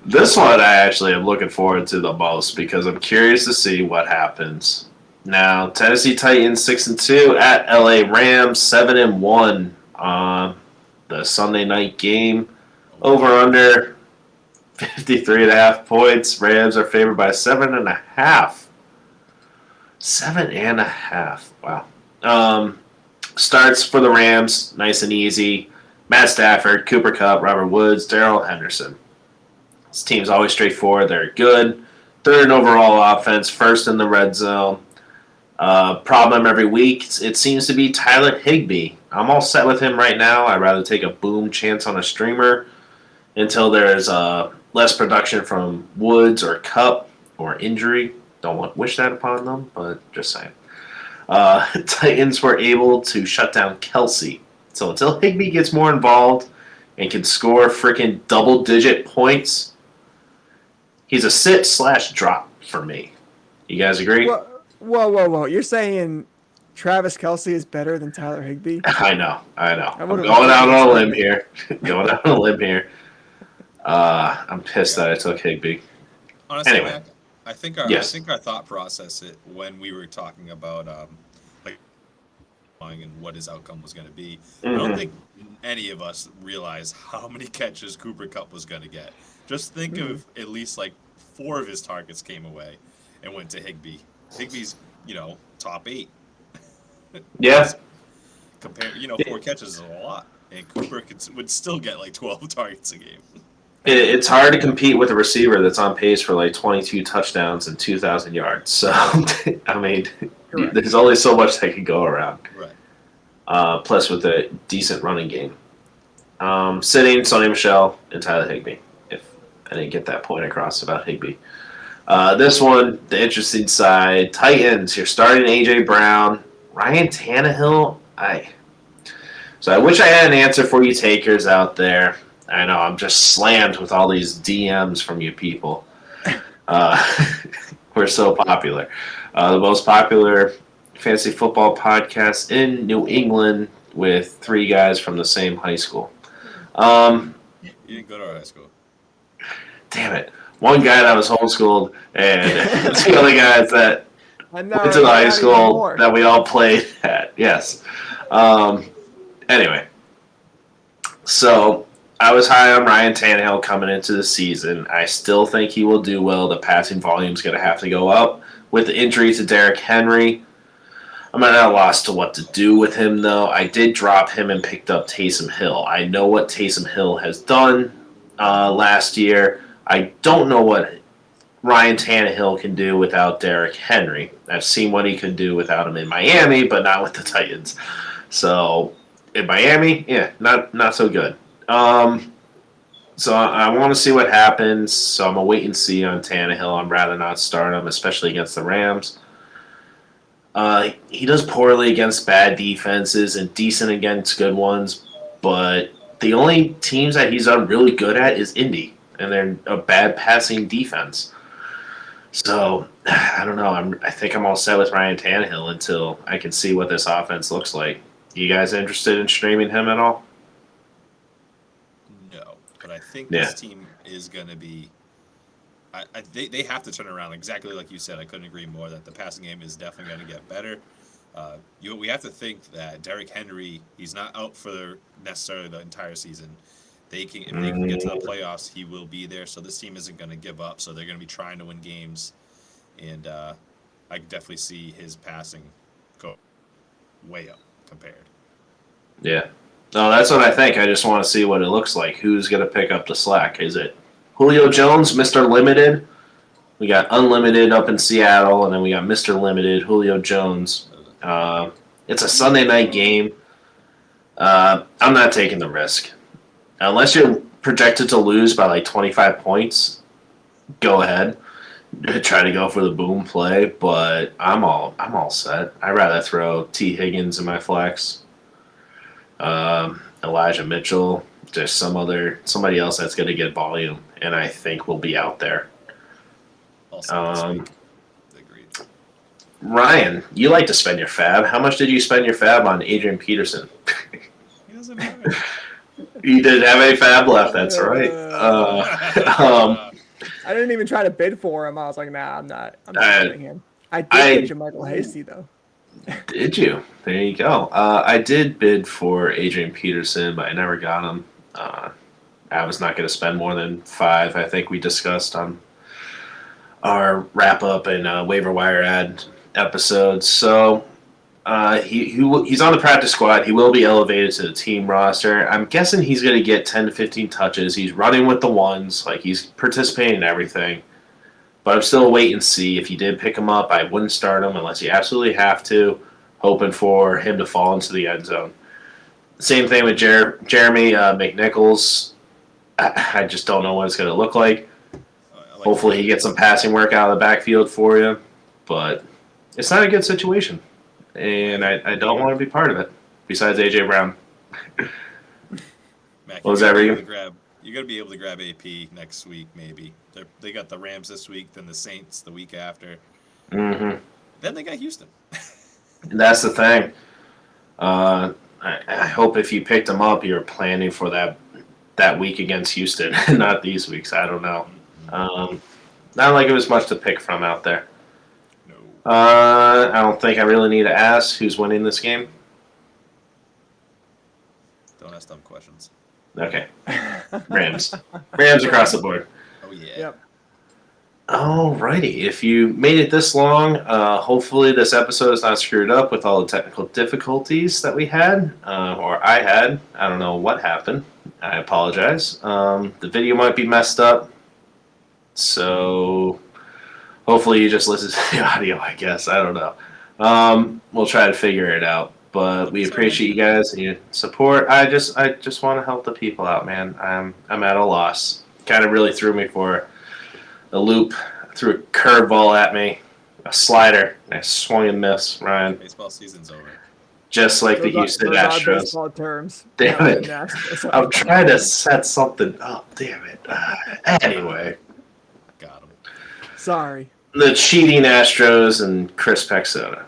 this one I actually am looking forward to the most because I'm curious to see what happens. Now, Tennessee Titans 6-2 at L.A Rams 7-1 on the Sunday night game. Over under 53.5 points. Rams are favored by 7.5. 7.5. Wow. Starts for the Rams, nice and easy. Matt Stafford, Cooper Kupp, Robert Woods, Darrell Henderson. This team's always straightforward. They're good. Third in overall offense, first in the red zone. Problem every week, it seems to be Tyler Higbee. I'm all set with him right now. I'd rather take a boom chance on a streamer until there's less production from Woods or Kupp or injury. Don't wish that upon them, but just saying. Titans were able to shut down Kelsey. So until Higbee gets more involved and can score freaking double-digit points, he's a sit/drop for me. You guys agree? Whoa. You're saying Travis Kelce is better than Tyler Higbee? I know. I'm would've going out on a limb expected here. I'm pissed that I took Higbee. Honestly, Anyway. Mac, I think our thought process when we were talking about and what his outcome was going to be. I don't think any of us realized how many catches Cooper Kupp was going to get. Just think of at least 4 of his targets came away and went to Higbee. Higbee's, top 8. Yeah. 4 catches is a lot, and Cooper would still get 12 targets a game. It's hard to compete with a receiver that's on pace for 22 touchdowns and 2,000 yards. So, I mean, there's only so much that can go around. Right. Plus with a decent running game. Sitting Sonny Michel and Tyler Higbee, if I didn't get that point across about Higbee. This one, the interesting side, Titans, you're starting A.J. Brown, Ryan Tannehill. So I wish I had an answer for you takers out there. I know, I'm just slammed with all these DMs from you people. We're so popular. The most popular fantasy football podcast in New England with 3 guys from the same high school. You didn't go to our high school. Damn it. One guy that was homeschooled and 2 other guys that went to the high school that we all played at. Yes. Anyway. So I was high on Ryan Tannehill coming into the season. I still think he will do well. The passing volume is going to have to go up. With the injury to Derrick Henry, I'm at a loss to what to do with him, though. I did drop him and picked up Taysom Hill. I know what Taysom Hill has done last year. I don't know what Ryan Tannehill can do without Derrick Henry. I've seen what he could do without him in Miami, but not with the Titans. So in Miami, yeah, not so good. So I want to see what happens. So I'm going to wait and see on Tannehill. I'd rather not start him, especially against the Rams. He does poorly against bad defenses and decent against good ones. But the only teams that he's done really good at is Indy. And they're a bad passing defense. So I don't know. I think I'm all set with Ryan Tannehill until I can see what this offense looks like. You guys interested in streaming him at all? No, but I think Yeah. this team is going to be. They have to turn around exactly like you said. I couldn't agree more that the passing game is definitely going to get better. We have to think that Derrick Henry, he's not out for necessarily the entire season. If they can get to the playoffs, he will be there. So this team isn't going to give up. So they're going to be trying to win games, and I can definitely see his passing go way up compared. Yeah. No, that's what I think. I just want to see what it looks like. Who's going to pick up the slack? Is it Julio Jones, Mr. Limited? We got Unlimited up in Seattle, and then we got Mr. Limited, Julio Jones. It's a Sunday night game. I'm not taking the risk. Unless you're projected to lose by like 25 points, go ahead. Try to go for the boom play, but I'm all set. I'd rather throw T. Higgins in my flex. Elijah Mitchell, just somebody else that's going to get volume, and I think will be out there. Also this week. Agreed. Ryan, you like to spend your fab. How much did you spend your fab on Adrian Peterson? He doesn't have it. You didn't have any fab left. That's right. I didn't even try to bid for him. I was like, nah, I'm not spending him. I did get Michael Hasty though. Did you? There you go. I did bid for Adrian Peterson, but I never got him. I was not going to spend more than 5. I think we discussed on our wrap up and waiver wire ad episodes. So he's on the practice squad. He will be elevated to the team roster. I'm guessing he's going to get 10 to 15 touches. He's running with the ones, like he's participating in everything. But I'm still wait and see. If you did pick him up, I wouldn't start him unless you absolutely have to, hoping for him to fall into the end zone. Same thing with Jeremy McNichols. I just don't know what it's going to look like. Hopefully he gets some passing work out of the backfield for you. But it's not a good situation. And I don't want to be part of it, besides A.J. Brown. Mac, What was that, Regan? You're going to be able to grab AP next week, maybe. They got the Rams this week, then the Saints the week after. Mm-hmm. Then they got Houston. That's the thing. I hope if you picked them up, you're planning for that week against Houston, not these weeks. I don't know. Not like it was much to pick from out there. No. I don't think I really need to ask who's winning this game. Don't ask dumb questions. Okay. Rams. Rams across the board. Oh, yeah. Yep. Alrighty. If you made it this long, hopefully this episode is not screwed up with all the technical difficulties that we had, or I had. I don't know what happened. I apologize. The video might be messed up, so hopefully you just listen to the audio, I guess. I don't know. We'll try to figure it out. But we appreciate you guys and your support. I just want to help the people out, man. I'm at a loss. Kind of really threw me for a loop, threw a curveball at me, a slider, and I swung and missed, Ryan. Baseball season's over. Just like the Houston Astros. Baseball terms. Damn it. I'm trying to set something up. Damn it. Anyway. Got him. Sorry. The cheating Astros and Chris Pexota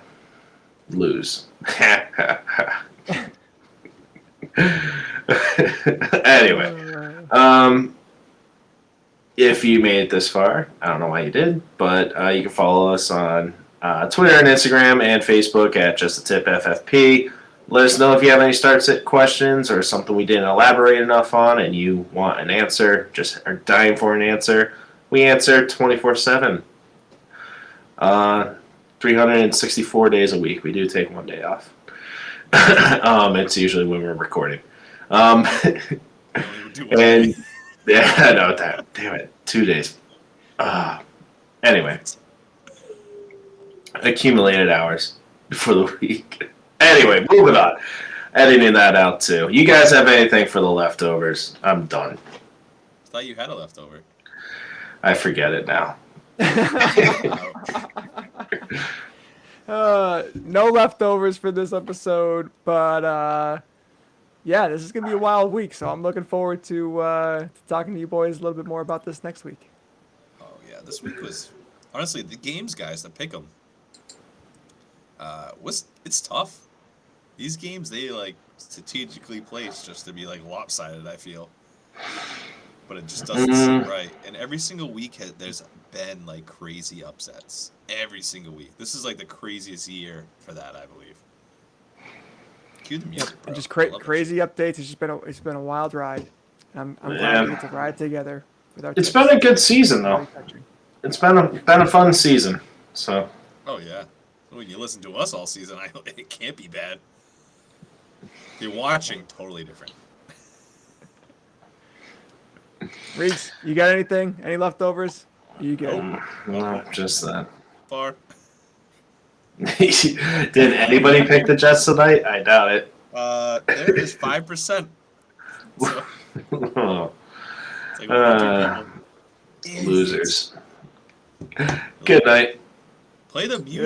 lose. Anyway, if you made it this far, I don't know why you did, but you can follow us on Twitter and Instagram and Facebook at Just a Tip FFP. Let us know if you have any start sit questions or something we didn't elaborate enough on and you want an answer, just are dying for an answer. We answer 24/7. 364 days a week. We do take one day off. It's usually when we're recording. And yeah, I know that. Damn it, 2 days. Anyway, accumulated hours for the week. Anyway, moving on. Editing that out too. You guys have anything for the leftovers? I'm done. I thought you had a leftover. I forget it now. No leftovers for this episode, but yeah, this is gonna be a wild week, so I'm looking forward to talking to you boys a little bit more about this next week. Oh yeah, this week was Honestly, the games guys that pick them, it's tough. These games they like strategically placed just to be like lopsided. I feel, but it just doesn't seem right. And every single week there's been like crazy upsets. Every single week. This is like the craziest year for that, I believe. Cue the music, bro. And just I love that crazy updates. It's been a wild ride. I'm glad Yeah. we get to ride together with our. It's tips. been a good season though. Very touching. It's been a fun season. So shit. Oh yeah. When you listen to us all season, it can't be bad. You're watching totally different. Reese, you got anything? Any leftovers? You good? no, just that. Far. Did anybody pick the Jets tonight? I doubt it. There is 5%. So, Oh, it's like 1 or 2 people. losers. Good night. Play the music.